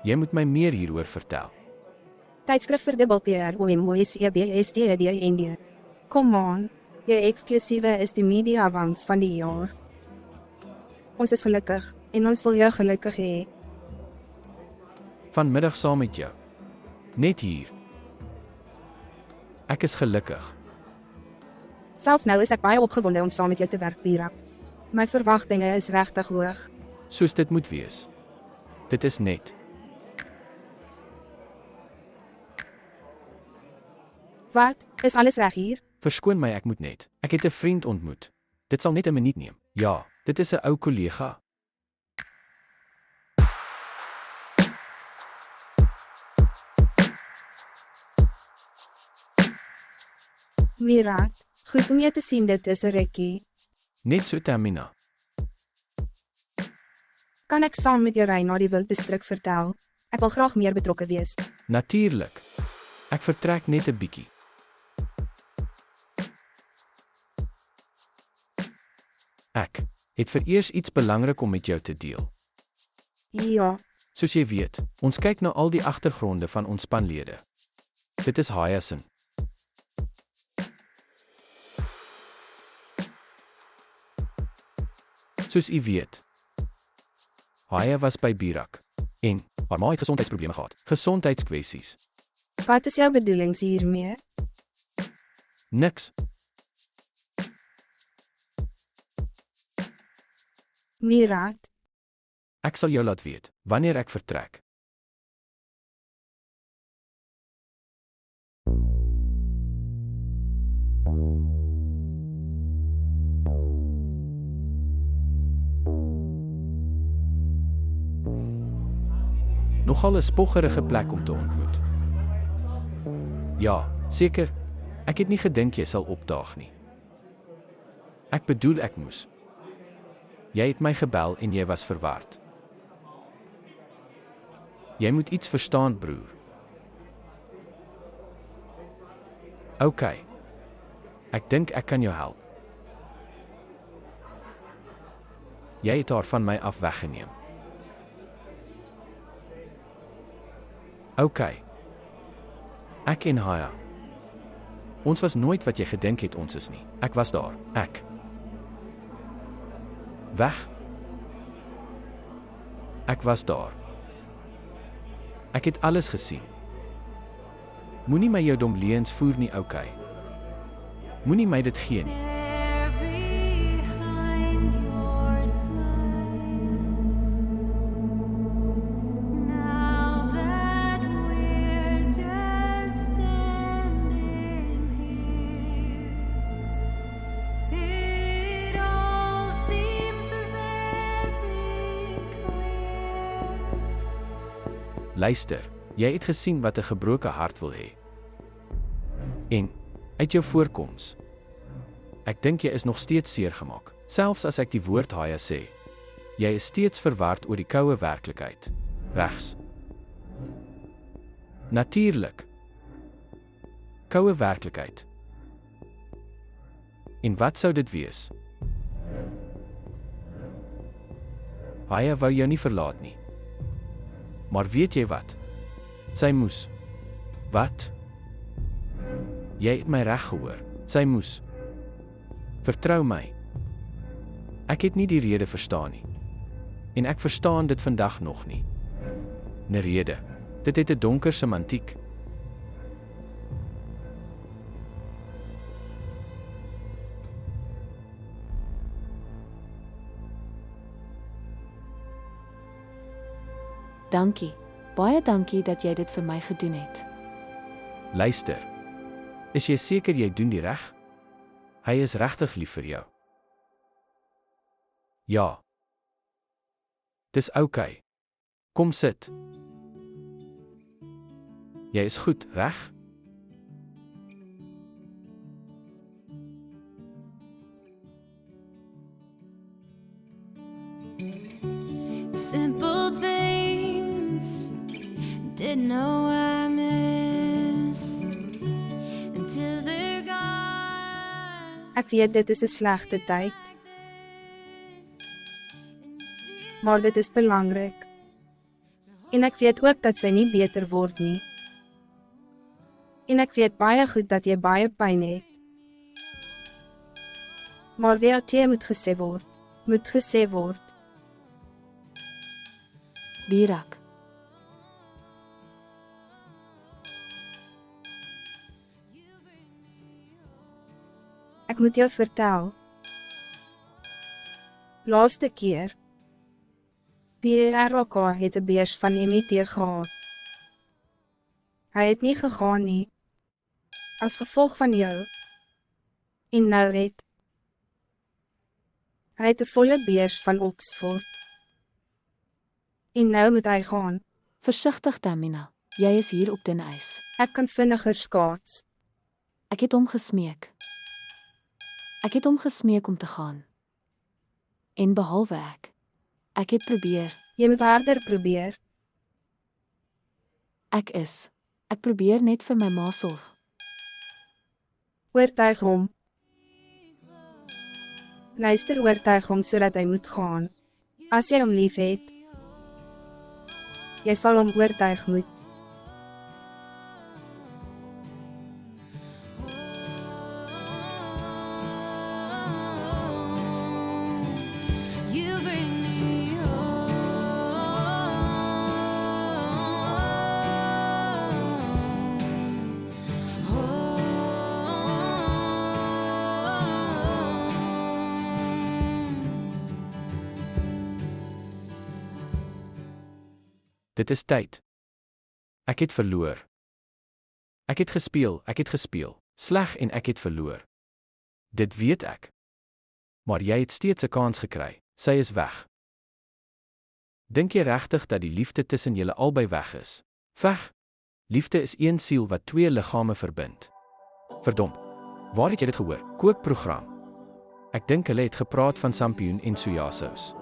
Jy moet my meer hieroor vertel. Tydskrif vir WPROMOS-EBSTDND. Kom aan, je exclusieve is die media-wans van die jaar. Ons is gelukkig, en ons wil jou gelukkig hê. Vanmiddag saam met jou. Net hier. Ek is gelukkig. Selfs nou is ek baie opgewonde om saam met jou te werk, Bira. My verwagtinge is regtig hoog. Soos dit moet wees. Dit is net. Wat, is alles reg hier? Verskoon my, ek moet net. Ek het 'n vriend ontmoet. Dit sal net 'n minuut neem. Ja, dit is 'n ou kollega. Mira, goed om jou te sien, dit is 'n rukkie. Net so, Tamina. Kan ek saam met jou ry na die Wilddistrict vertel? Ek wil graag meer betrokke wees. Natuurlik. Ek vertrek net 'n bietjie. Ek het vereers iets belangrik om met jou te deel. Ja, Soos jy weet, ons kyk na al die agtergronde van ons spanlede. Dit is Hyacinth. Soos u weet, Haya was by Birak en haar ma het gesondheidsprobleme gehad. Gesondheidskwessies. wat is jou bedoelings hiermee? Niks. Mira, Ek sal jou laat weet wanneer ek vertrek. Nogal 'n spoggerige plek om te ontmoet. Ja, seker. Ek het nie gedink jy sal opdaag nie. Ek bedoel ek moes. Jy het my gebel en jy was verward. Jy moet iets verstaan, broer. OK. Ek dink ek kan jou help. Jy het haar van my af weggeneem. OK. Ek en Haya. Ons was nooit wat jy gedink het ons is nie. Ek was daar. Ek. Weg. Ek was daar. Ek het alles gesien. Moenie my jou dom leuns voer nie, OK. Moenie my dit gee nie. Luister, jy het gesien wat 'n gebroke hart wil hê. En uit jou voorkoms. Ek dink jy is nog steeds seer gemaak, selfs as ek die woord Haya sê. Jy is steeds verward oor die koue werklikheid. Regs. Natuurlik. Koue werklikheid. En wat sou dit wees? Haya wou jou nie verlaat nie. Maar weet jy wat? Sy moes. Wat? Jy het my reg gehoor. Sy moes. Vertrou my. Ek het nie die rede verstaan nie. En ek verstaan dit vandag nog nie. 'n rede. Dit het 'n donker semantiek. Dankie. Baie dankie dat jy dit vir my gedoen het. Luister. Is jy seker jy doen die reg? Hy is regtig lief vir jou. Ja. Dis OK. Kom sit. Jy is goed, reg? Simple things didn't know I miss until they're gone. Ek weet dit is 'n slegte tyd. Maar dit is belangrik. En ek weet ook dat sy nie beter word nie. En ek weet baie goed dat jy baie pyn het. Maar wat jy moet gesê word, moet gesê word. Birak. Ek moet jou vertel. Laaste keer. BRK het 'n beurs van MIT gehad. Hy het nie gegaan nie. As gevolg van jou. En nou het. Hy het 'n volle beurs van Oxford. En nou moet hy gaan. Versigtig, Tamina. Jy is hier op dun ys. Ek kan vinniger skaats. Ek het hom gesmeek. Ek het hom gesmeek om te gaan. En behalwe ek het probeer. Jy moet harder probeer. Ek probeer net vir my ma sorg. Oortuig hom. Luister, oortuig hom sodat hy moet gaan. As jy hom lief het, jy sal hom oortuig moet. You bring me Dit is tyd. Ek het verloor. Ek het gespeel, sleg en ek het verloor. Dit weet ek. Maar jy het steeds 'n kans gekry, sy is weg. Dink jy regtig dat die liefde tussen julle albei weg is? Weg? Liefde is een siel wat twee liggame verbind. Verdom, waar het jy dit gehoor? Kookprogram. Ek dink hulle het gepraat van sampioen en sojasous.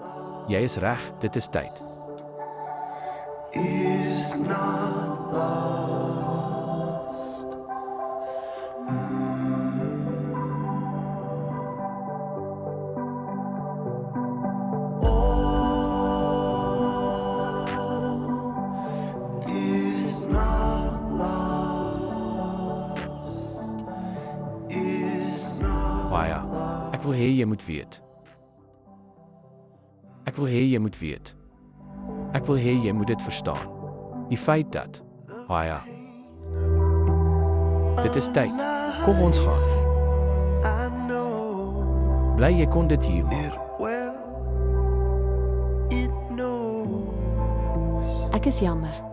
Jy is reg, dit is tyd. Is not lost. All is not lost. Is not Baie, ek wil hê jy moet weet. Ek wil hê jy moet weet. Ek wil hê jy moet dit verstaan. Die feit dat, Baie, dit is tyd. Kom ons gaan. I know Bly jy kon dit hier maak. it well. It knows. Ek is jammer.